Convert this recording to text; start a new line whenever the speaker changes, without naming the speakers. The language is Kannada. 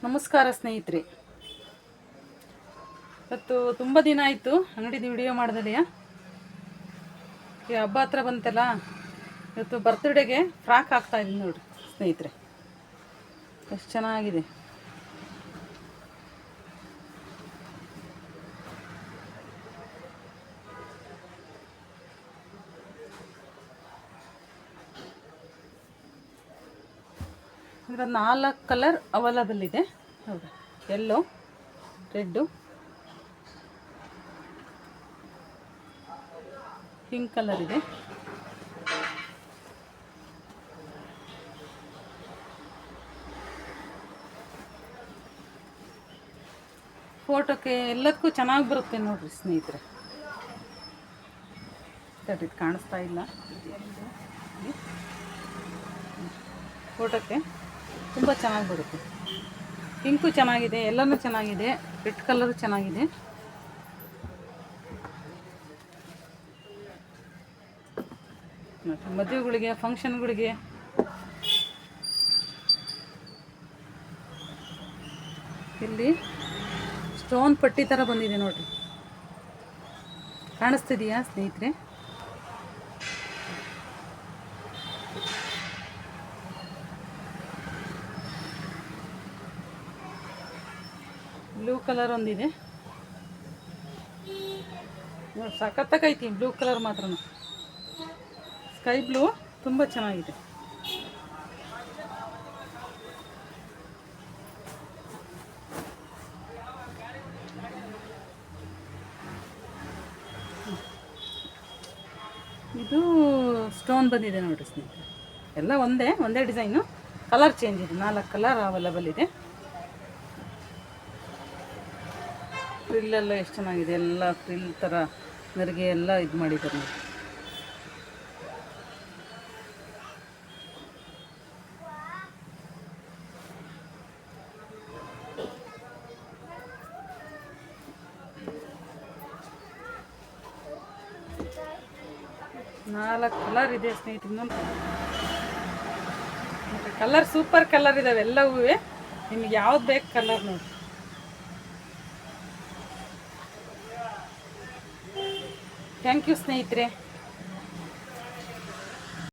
ನಮಸ್ಕಾರ ಸ್ನೇಹಿತರೆ. ಇವತ್ತು ತುಂಬ ದಿನ ಆಯಿತು ಅಂಗಡಿದು ವಿಡಿಯೋ ಮಾಡ್ದಲೆಯ. ಈ ಹಬ್ಬ ಹತ್ರ ಬಂತಲ್ಲ, ಇವತ್ತು ಬರ್ತ್ಡೇಗೆ ಫ್ರಾಕ್ ಹಾಕ್ತಾಯಿದ್ದೀನಿ ನೋಡಿರಿ ಸ್ನೇಹಿತರೆ, ಎಷ್ಟು ಚೆನ್ನಾಗಿದೆ. ಅಂದರೆ 4 ಕಲರ್ ಅವೈಲಬಲ್ ಇದೆ ನೋಡಿ. ಯೆಲ್ಲೋ, ರೆಡ್ಡು, ಪಿಂಕ್ ಕಲರ್ ಇದೆ, ಫೋಟೋಕ್ಕೆ ಎಲ್ಲದಕ್ಕೂ ಚೆನ್ನಾಗಿ ಬರುತ್ತೆ ನೋಡಿರಿ ಸ್ನೇಹಿತರೆ. ಇದು ಕಾಣಿಸ್ತಾ ಇಲ್ಲ, ಫೋಟೋಕ್ಕೆ ತುಂಬ ಚೆನ್ನಾಗಿ ಬರುತ್ತೆ. ಪಿಂಕು ಚೆನ್ನಾಗಿದೆ, ಎಲ್ಲನೂ ಚೆನ್ನಾಗಿದೆ, ರೆಡ್ ಕಲರು ಚೆನ್ನಾಗಿದೆ. ಮದುವೆಗಳಿಗೆ, ಫಂಕ್ಷನ್ಗಳಿಗೆ ಇಲ್ಲಿ ಸ್ಟೋನ್ ಪಟ್ಟಿ ಥರ ಬಂದಿದೆ ನೋಡಿರಿ, ಕಾಣಿಸ್ತಿದೆಯಾ ಸ್ನೇಹಿತರೆ? ಬ್ಲೂ ಕಲರ್ ಒಂದಿದೆ ನೋಡಿ, ಸಖತ್ತಾಗೈತಿ ಬ್ಲೂ ಕಲರ್ ಮಾತ್ರ. ಸ್ಕೈ ಬ್ಲೂ ತುಂಬ ಚೆನ್ನಾಗಿದೆ. ಇದು ಸ್ಟೋನ್ ಬಂದಿದೆ ನೋಡಿ ಸ್ನೇಹಿತರೆ. ಎಲ್ಲ ಒಂದೇ ಡಿಸೈನು, ಕಲರ್ ಚೇಂಜ್ ಇದೆ. 4 ಕಲರ್ ಅವೈಲಬಲ್ ಇದೆ. ಫ್ರಿಲ್ಲೆಲ್ಲ ಎಷ್ಟು ಚೆನ್ನಾಗಿದೆ, ಎಲ್ಲ ಫ್ರಿಲ್ ಥರ ನೆರಿಗೆ ಎಲ್ಲ ಇದು ಮಾಡಿದ್ದಾರೆ ನೋಡಿ. ನಾಲ್ಕು ಕಲರ್ ಇದೆ ಸ್ನೇಹಿತರೆ. ಇನ್ನೊಂದು ಕಲರ್ ಸೂಪರ್ ಕಲರ್ ಇದ್ದಾವೆ ಎಲ್ಲವೂ. ನಿಮಗೆ ಯಾವ್ದು ಬೇಕು ಕಲರ್ ನೋಡಿ. ಥ್ಯಾಂಕ್ ಯು ಸ್ನೇಹಿತರೆ.